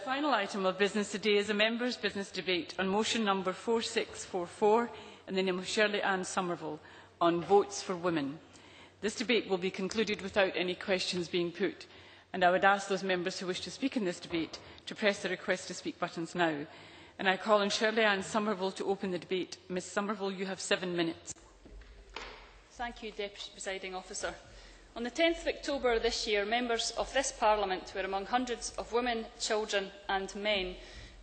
final item of business today is a members' business debate on motion number 4644 in the name of Shirley-Anne Somerville on votes for women. This debate will be concluded without any questions being put, and I would ask those members who wish to speak in this debate to press the request to speak buttons now. And I call on Shirley-Anne Somerville to open the debate. Ms Somerville, you have 7 minutes. Thank you, Deputy Presiding Officer. On the 10th of October this year, members of this Parliament were among hundreds of women, children and men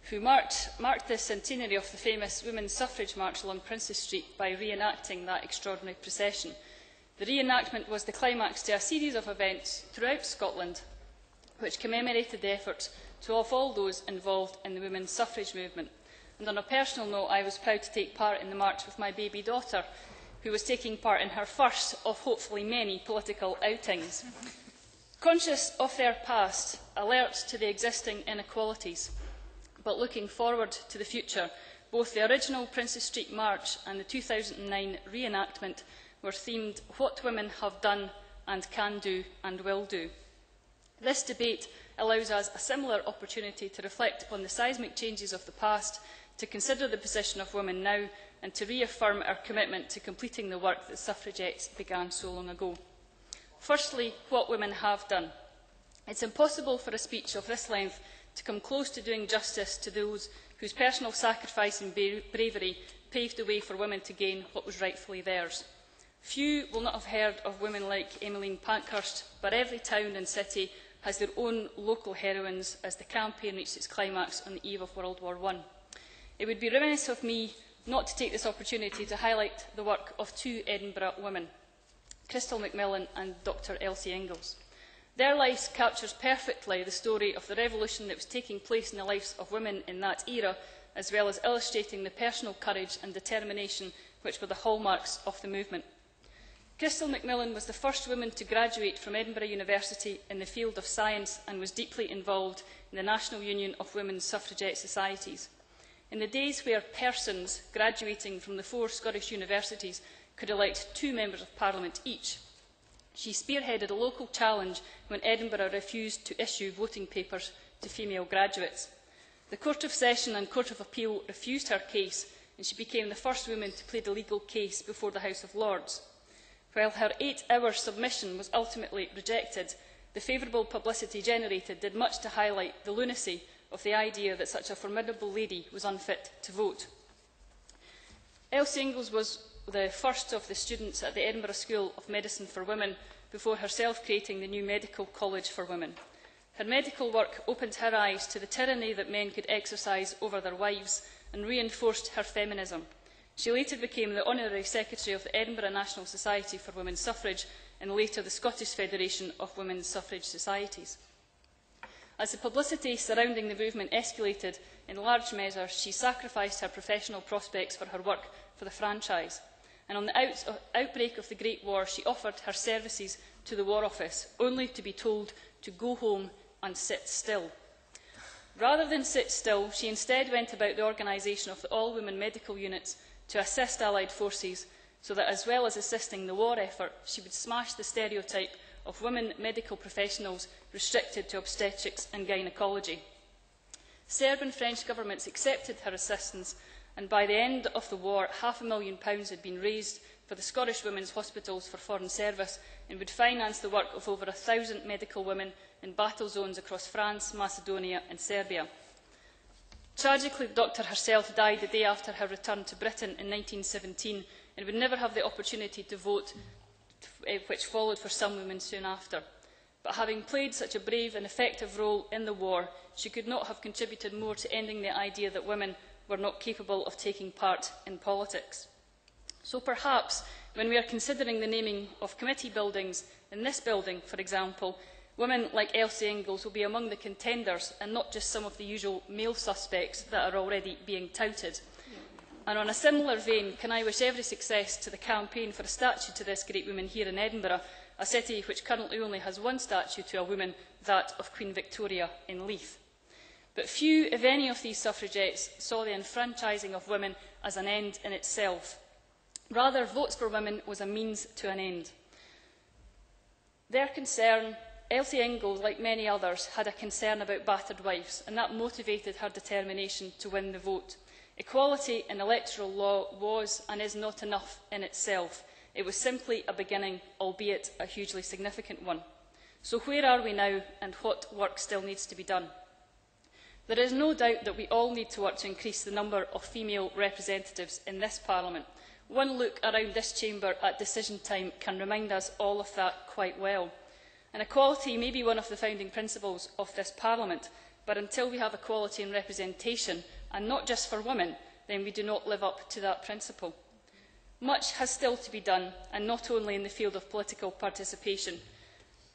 who marked the centenary of the famous Women's Suffrage March along Princes Street by reenacting that extraordinary procession. The reenactment was the climax to a series of events throughout Scotland which commemorated the efforts of all those involved in the women's suffrage movement. And on a personal note, I was proud to take part in the march with my baby daughter, who was taking part in her first of hopefully many political outings. Conscious of their past, alert to the existing inequalities, but looking forward to the future, both the original Princes Street March and the 2009 reenactment were themed "What Women Have Done and Can Do and Will Do." This debate allows us a similar opportunity to reflect upon the seismic changes of the past, to consider the position of women now, and to reaffirm our commitment to completing the work that suffragettes began so long ago. Firstly, what women have done. It's impossible for a speech of this length to come close to doing justice to those whose personal sacrifice and bravery paved the way for women to gain what was rightfully theirs. Few will not have heard of women like Emmeline Pankhurst, but every town and city has their own local heroines as the campaign reached its climax on the eve of World War I. It would be remiss of me not to take this opportunity to highlight the work of two Edinburgh women, Crystal Macmillan and Dr Elsie Ingalls. Their lives captures perfectly the story of the revolution that was taking place in the lives of women in that era, as well as illustrating the personal courage and determination which were the hallmarks of the movement. Crystal Macmillan was the first woman to graduate from Edinburgh University in the field of science and was deeply involved in the National Union of Women's Suffragette Societies. In the days where persons graduating from the 4 Scottish universities could elect 2 members of Parliament each, she spearheaded a local challenge when Edinburgh refused to issue voting papers to female graduates. The Court of Session and Court of Appeal refused her case, and she became the first woman to plead a legal case before the House of Lords. While her 8-hour submission was ultimately rejected, the favourable publicity generated did much to highlight the lunacy of the idea that such a formidable lady was unfit to vote. Elsie Ingalls was the first of the students at the Edinburgh School of Medicine for Women before herself creating the new Medical College for Women. Her medical work opened her eyes to the tyranny that men could exercise over their wives and reinforced her feminism. She later became the Honorary Secretary of the Edinburgh National Society for Women's Suffrage and later the Scottish Federation of Women's Suffrage Societies. As the publicity surrounding the movement escalated, in large measure she sacrificed her professional prospects for her work for the franchise. And on the outbreak of the Great War, she offered her services to the War Office, only to be told to go home and sit still. Rather than sit still, she instead went about the organisation of the all-women medical units to assist Allied forces, so that as well as assisting the war effort, she would smash the stereotype of women medical professionals restricted to obstetrics and gynaecology. Serb and French governments accepted her assistance, and by the end of the war, £500,000 had been raised for the Scottish Women's Hospitals for Foreign Service and would finance the work of over 1,000 medical women in battle zones across France, Macedonia and Serbia. Tragically, the doctor herself died the day after her return to Britain in 1917 and would never have the opportunity to vote, which followed for some women soon after. But having played such a brave and effective role in the war, she could not have contributed more to ending the idea that women were not capable of taking part in politics. So perhaps, when we are considering the naming of committee buildings, in this building, for example, women like Elsie Ingalls will be among the contenders and not just some of the usual male suspects that are already being touted. And on a similar vein, can I wish every success to the campaign for a statue to this great woman here in Edinburgh, a city which currently only has one statue to a woman, that of Queen Victoria in Leith. But few, if any, of these suffragettes saw the enfranchising of women as an end in itself. Rather, votes for women was a means to an end. Their concern Elsie Ingalls, like many others, had a concern about battered wives, and that motivated her determination to win the vote. Equality in electoral law was and is not enough in itself. It was simply a beginning, albeit a hugely significant one. So where are we now, and what work still needs to be done? There is no doubt that we all need to work to increase the number of female representatives in this Parliament. One look around this chamber at decision time can remind us all of that quite well. And equality may be one of the founding principles of this Parliament, but until we have equality in representation, and not just for women, then we do not live up to that principle. Much has still to be done, and not only in the field of political participation.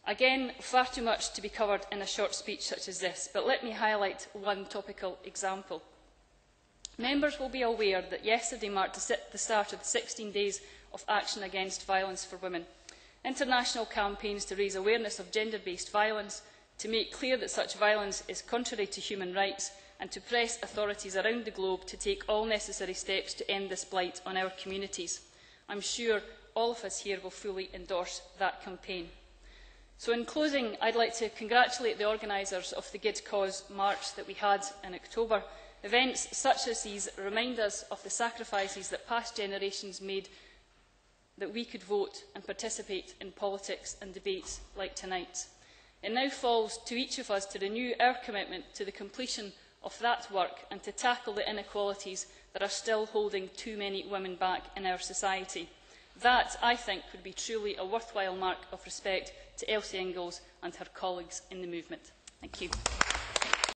Again, far too much to be covered in a short speech such as this, but let me highlight one topical example. Members will be aware that yesterday marked the start of the 16 days of action against violence for women. International campaigns to raise awareness of gender-based violence, to make clear that such violence is contrary to human rights, and to press authorities around the globe to take all necessary steps to end this blight on our communities. I am sure all of us here will fully endorse that campaign. So in closing, I would like to congratulate the organisers of the Good Cause March that we had in October. Events such as these remind us of the sacrifices that past generations made that we could vote and participate in politics and debates like tonight. It now falls to each of us to renew our commitment to the completion of that work and to tackle the inequalities that are still holding too many women back in our society. That, I think, would be truly a worthwhile mark of respect to Elsie Ingalls and her colleagues in the movement. Thank you.